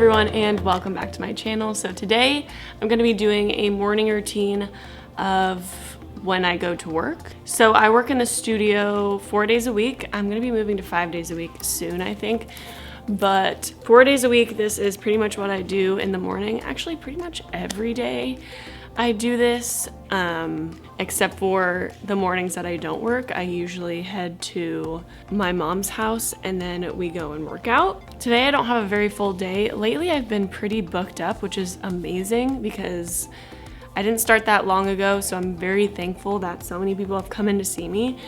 everyone and welcome back to my channel. So today I'm going to be doing a morning routine of when I go to work. So I work in the studio 4 days a week. I'm going to be moving to 5 days a week soon, I think. But 4 days a week, this is pretty much what I do in the morning. Actually, pretty much every day I do this, except for the mornings that I don't work. I usually head to my mom's house and then we go and work out. Today I don't have a very full day. Lately I've been pretty booked up, which is amazing because I didn't start that long ago, so I'm very thankful that so many people have come in to see me.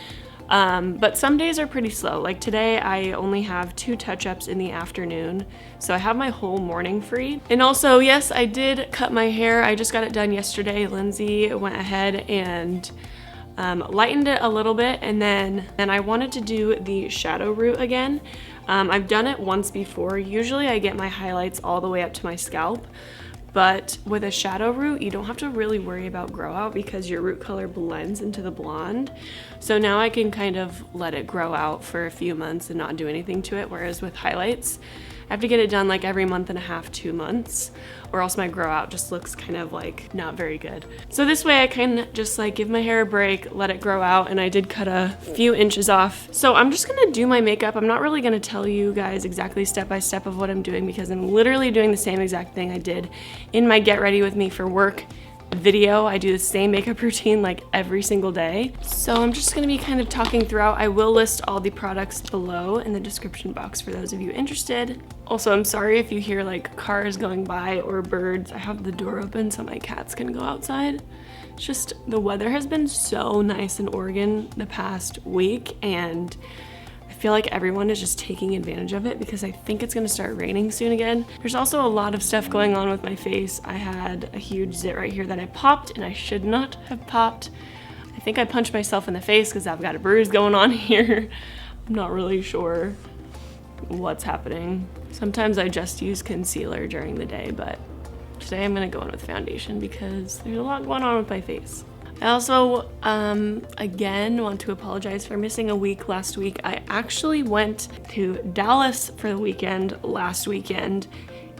But some days are pretty slow. Like today I only have 2 touch-ups in the afternoon, so I have my whole morning free. And also, yes, I did cut my hair. I just got it done yesterday. Lindsay went ahead and lightened it a little bit, and then I wanted to do the shadow root again. I've done it once before. Usually I get my highlights all the way up to my scalp, but with a shadow root, you don't have to really worry about grow out because your root color blends into the blonde. So now I can kind of let it grow out for a few months and not do anything to it. Whereas with highlights, I have to get it done like every month and a half, 2 months, or else my grow out just looks kind of like not very good. So this way I can just like give my hair a break, let it grow out, and I did cut a few inches off. So I'm just gonna do my makeup. I'm not really gonna tell you guys exactly step by step of what I'm doing because I'm literally doing the same exact thing I did in my Get Ready With Me for Work video. I do the same makeup routine like every single day. So I'm just gonna be kind of talking throughout. I will list all the products below in the description box for those of you interested. Also, I'm sorry if you hear like cars going by or birds. I have the door open so my cats can go outside. It's just the weather has been so nice in Oregon the past week, and I feel like everyone is just taking advantage of it because I think it's gonna start raining soon again. There's also a lot of stuff going on with my face. I had a huge zit right here that I popped and I should not have popped. I think I punched myself in the face because I've got a bruise going on here. I'm not really sure what's happening. Sometimes I just use concealer during the day, but today I'm gonna go in with foundation because there's a lot going on with my face. I also, again, want to apologize for missing a week last week. I actually went to Dallas for the weekend last weekend,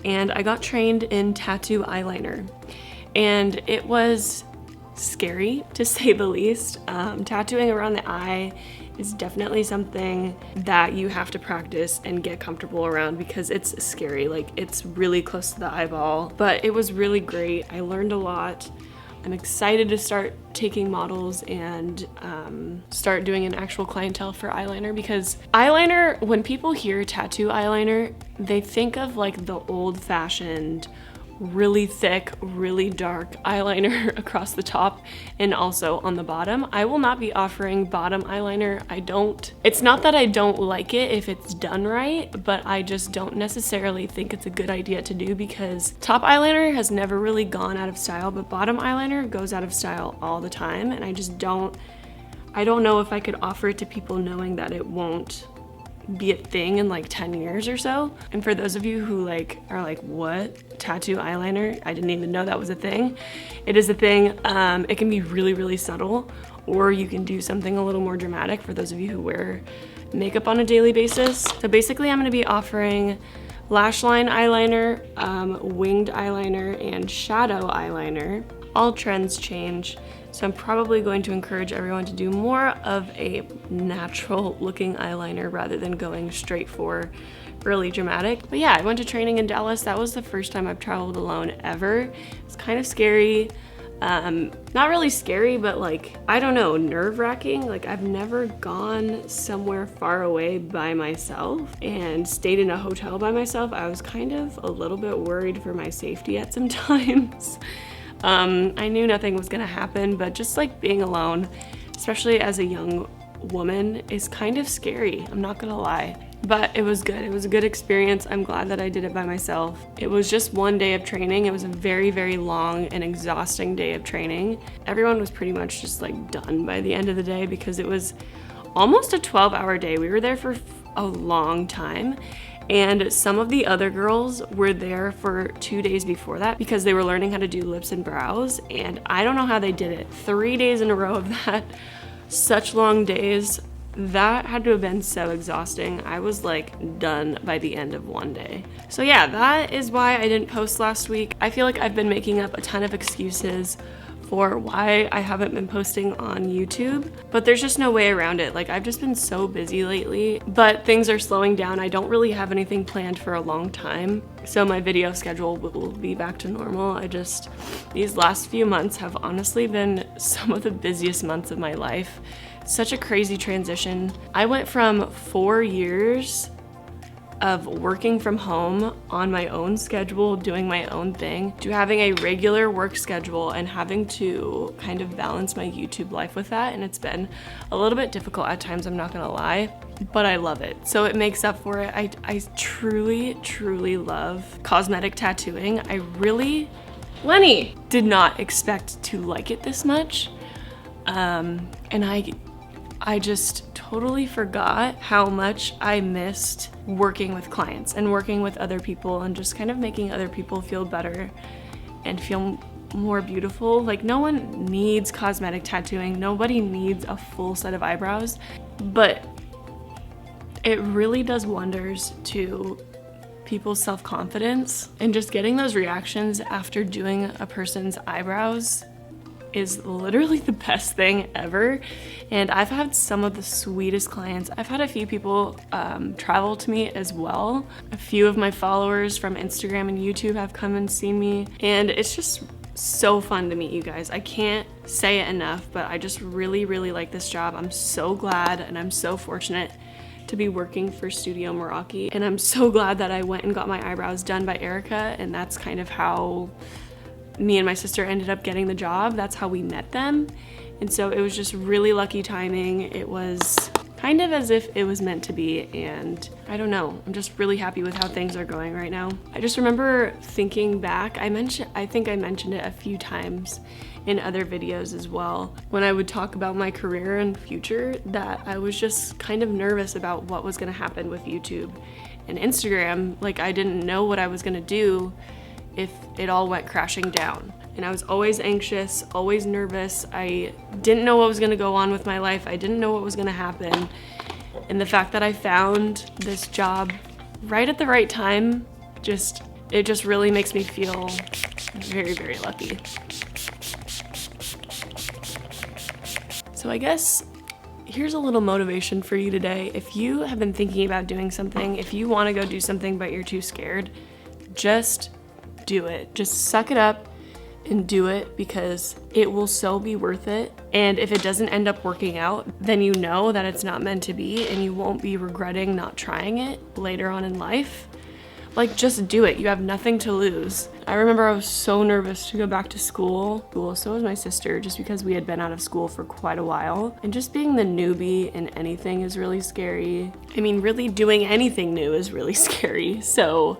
and I got trained in tattoo eyeliner. And it was scary, to say the least. Tattooing around the eye is definitely something that you have to practice and get comfortable around because it's scary. Like, it's really close to the eyeball, but it was really great. I learned a lot. I'm excited to start taking models and start doing an actual clientele for eyeliner because eyeliner, when people hear tattoo eyeliner, they think of like the old-fashioned, really thick, really dark eyeliner across the top and also on the bottom. I will not be offering bottom eyeliner. It's not that I don't like it if it's done right, but I just don't necessarily think it's a good idea to do because top eyeliner has never really gone out of style, but bottom eyeliner goes out of style all the time, and I don't know if I could offer it to people knowing that it won't be a thing in like 10 years or so. And for those of you who like are like, what? Tattoo eyeliner? I didn't even know that was a thing. It is a thing. It can be really, really subtle, or you can do something a little more dramatic for those of you who wear makeup on a daily basis. So basically I'm gonna be offering lash line eyeliner, winged eyeliner, and shadow eyeliner. All trends change, so I'm probably going to encourage everyone to do more of a natural looking eyeliner rather than going straight for really dramatic. But yeah, I went to training in Dallas. That was the first time I've traveled alone ever. It's kind of scary. Not really scary, but like, I don't know, nerve-wracking. Like, I've never gone somewhere far away by myself and stayed in a hotel by myself. I was kind of a little bit worried for my safety at some times. I knew nothing was gonna happen, but just like being alone, especially as a young woman, is kind of scary. I'm not gonna lie. But it was good. It was a good experience. I'm glad that I did it by myself. It was just 1 day of training. It was a very, very long and exhausting day of training. Everyone was pretty much just like done by the end of the day because it was almost a 12-hour day. We were there for a long time. And some of the other girls were there for 2 days before that because they were learning how to do lips and brows. And I don't know how they did it. 3 days in a row of that. Such long days. that had to have been so exhausting. I was like done by the end of one day. So yeah, that is why I didn't post last week. I feel like I've been making up a ton of excuses for why I haven't been posting on YouTube, but there's just no way around it. Like, I've just been so busy lately, but things are slowing down. I don't really have anything planned for a long time, so my video schedule will be back to normal. These last few months have honestly been some of the busiest months of my life. Such a crazy transition. I went from 4 years of working from home on my own schedule, doing my own thing, to having a regular work schedule and having to kind of balance my YouTube life with that. And it's been a little bit difficult at times, I'm not gonna lie, but I love it. So it makes up for it. I truly, truly love cosmetic tattooing. Lenny did not expect to like it this much. And I just totally forgot how much I missed working with clients and working with other people and just kind of making other people feel better and feel more beautiful. Like, no one needs cosmetic tattooing. Nobody needs a full set of eyebrows, but it really does wonders to people's self-confidence, and just getting those reactions after doing a person's eyebrows is literally the best thing ever. And I've had some of the sweetest clients. I've had a few people travel to me as well. A few of my followers from Instagram and YouTube have come and seen me, and it's just so fun to meet you guys. I can't say it enough, but I just really, really like this job. I'm so glad and I'm so fortunate to be working for Studio Meraki, and I'm so glad that I went and got my eyebrows done by Erica, and that's kind of how me and my sister ended up getting the job. That's how we met them. And so it was just really lucky timing. It was kind of as if it was meant to be, and I don't know, I'm just really happy with how things are going right now. I just remember thinking back, I think I mentioned it a few times in other videos as well, when I would talk about my career and future, that I was just kind of nervous about what was gonna happen with YouTube and Instagram. Like, I didn't know what I was gonna do if it all went crashing down. And I was always anxious, always nervous. I didn't know what was gonna go on with my life. I didn't know what was gonna happen. And the fact that I found this job right at the right time, it just really makes me feel very, very lucky. So I guess here's a little motivation for you today. If you have been thinking about doing something, if you wanna go do something but you're too scared, just do it. Just suck it up and do it, because it will so be worth it. And if it doesn't end up working out, then you know that it's not meant to be, and you won't be regretting not trying it later on in life. Like, just do it. You have nothing to lose. I remember I was so nervous to go back to school. So was my sister, just because we had been out of school for quite a while. And just being the newbie in anything is really scary. I mean, really doing anything new is really scary. So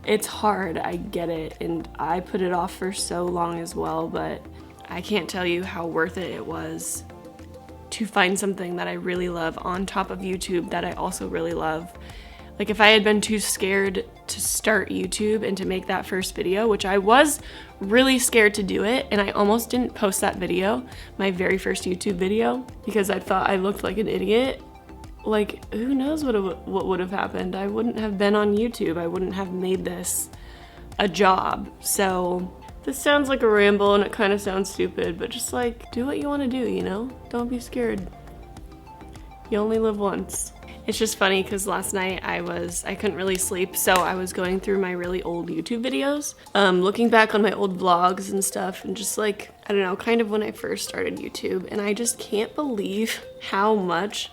it's hard, I get it, and I put it off for so long as well, but I can't tell you how worth it was to find something that I really love on top of YouTube that I also really love. Like, if I had been too scared to start YouTube and to make that first video, which I was really scared to do it, and I almost didn't post that video, my very first YouTube video, because I thought I looked like an idiot. Like, who knows what would have happened? I wouldn't have been on YouTube. I wouldn't have made this a job. So this sounds like a ramble and it kind of sounds stupid, but just like, do what you want to do, you know? Don't be scared. You only live once. It's just funny because last night I couldn't really sleep, so I was going through my really old YouTube videos, looking back on my old vlogs and stuff, and just like, I don't know, kind of when I first started YouTube, and I just can't believe how much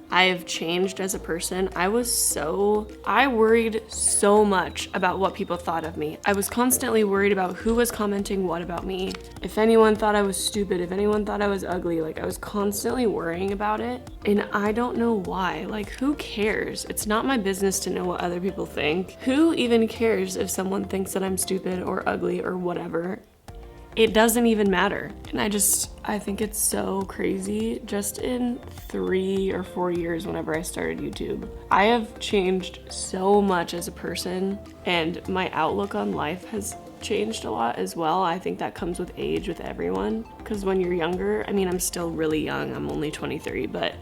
I have changed as a person. I worried so much about what people thought of me. I was constantly worried about who was commenting what about me. If anyone thought I was stupid, if anyone thought I was ugly, like, I was constantly worrying about it. And I don't know why. Like, who cares? It's not my business to know what other people think. Who even cares if someone thinks that I'm stupid or ugly or whatever? It doesn't even matter. And I think it's so crazy. Just in 3 or 4 years, whenever I started YouTube, I have changed so much as a person, and my outlook on life has changed a lot as well. I think that comes with age with everyone, because when you're younger, I mean, I'm still really young, I'm only 23, but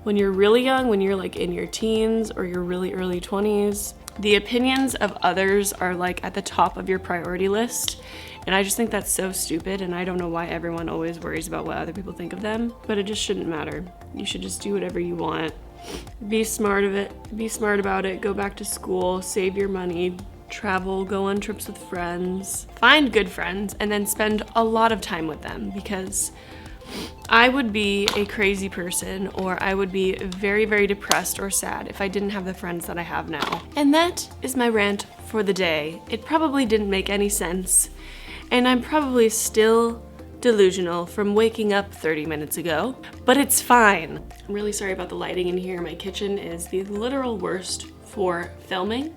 when you're really young, when you're like in your teens or your really early 20s, the opinions of others are like at the top of your priority list. And I just think that's so stupid, and I don't know why everyone always worries about what other people think of them, but it just shouldn't matter. You should just do whatever you want. Be smart about it, go back to school, save your money, travel, go on trips with friends, find good friends, and then spend a lot of time with them, because I would be a crazy person, or I would be very, very depressed or sad if I didn't have the friends that I have now. And that is my rant for the day. It probably didn't make any sense, and I'm probably still delusional from waking up 30 minutes ago, but it's fine. I'm really sorry about the lighting in here. My kitchen is the literal worst for filming.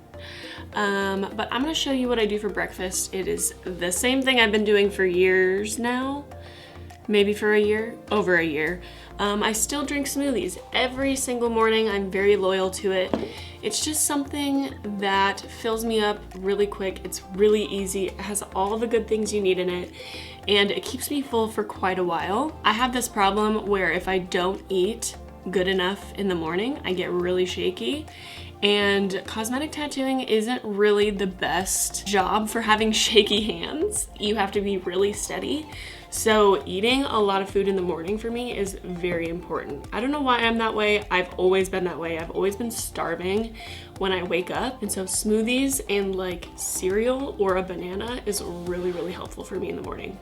But I'm gonna show you what I do for breakfast. It is the same thing I've been doing for years now. Maybe for a year, over a year. I still drink smoothies every single morning. I'm very loyal to it. It's just something that fills me up really quick. It's really easy. It has all the good things you need in it, and it keeps me full for quite a while. I have this problem where if I don't eat good enough in the morning, I get really shaky. And cosmetic tattooing isn't really the best job for having shaky hands. You have to be really steady. So eating a lot of food in the morning for me is very important. I don't know why I'm that way. I've always been that way. I've always been starving when I wake up. And so smoothies and like cereal or a banana is really, really helpful for me in the morning.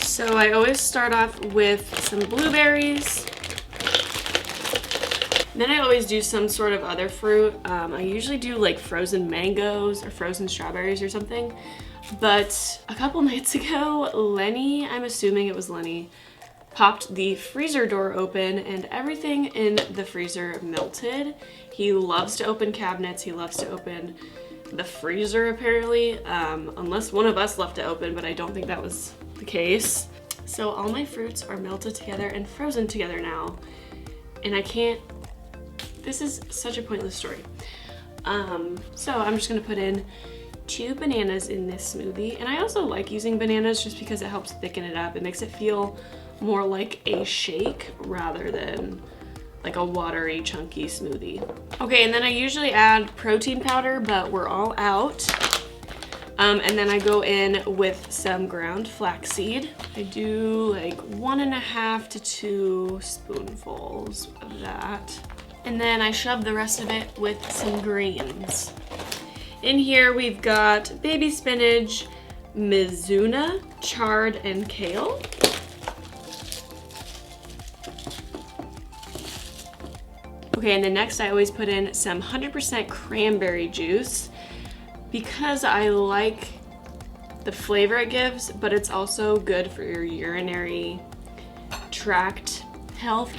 So I always start off with some blueberries. Then I always do some sort of other fruit. I usually do like frozen mangoes or frozen strawberries or something. But a couple nights ago, Lenny, I'm assuming it was Lenny, popped the freezer door open and everything in the freezer melted. He loves to open cabinets. He loves to open the freezer apparently, unless one of us left it open, but I don't think that was the case. So all my fruits are melted together and frozen together now. And I can't, this is such a pointless story. So I'm just gonna put in 2 bananas in this smoothie. And I also like using bananas just because it helps thicken it up. It makes it feel more like a shake rather than like a watery, chunky smoothie. Okay, and then I usually add protein powder, but we're all out. And then I go in with some ground flaxseed. I do like 1.5 to 2 spoonfuls of that. And then I shove the rest of it with some greens. In here we've got baby spinach, mizuna, chard, and kale. Okay, and then next I always put in some 100% cranberry juice because I like the flavor it gives, but it's also good for your urinary tract health.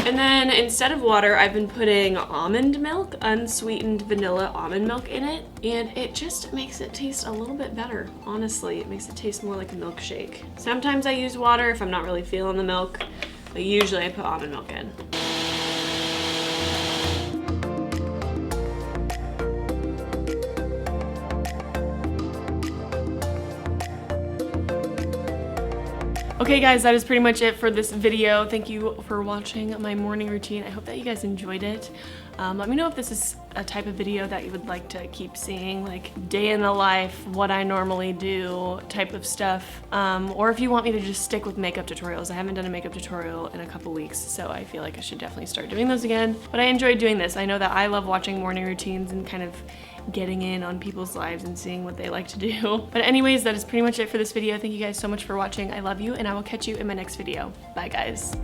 And then instead of water, I've been putting almond milk, unsweetened vanilla almond milk in it, and it just makes it taste a little bit better, honestly. It makes it taste more like a milkshake. Sometimes I use water if I'm not really feeling the milk, but usually I put almond milk in. Okay guys, that is pretty much it for this video. Thank you for watching my morning routine. I hope that you guys enjoyed it. Let me know if this is a type of video that you would like to keep seeing, like day in the life, what I normally do type of stuff. Or if you want me to just stick with makeup tutorials. I haven't done a makeup tutorial in a couple weeks, so I feel like I should definitely start doing those again. But I enjoyed doing this. I know that I love watching morning routines and kind of getting in on people's lives and seeing what they like to do. But anyways, that is pretty much it for this video. Thank you guys so much for watching. I love you, and I will catch you in my next video. Bye guys.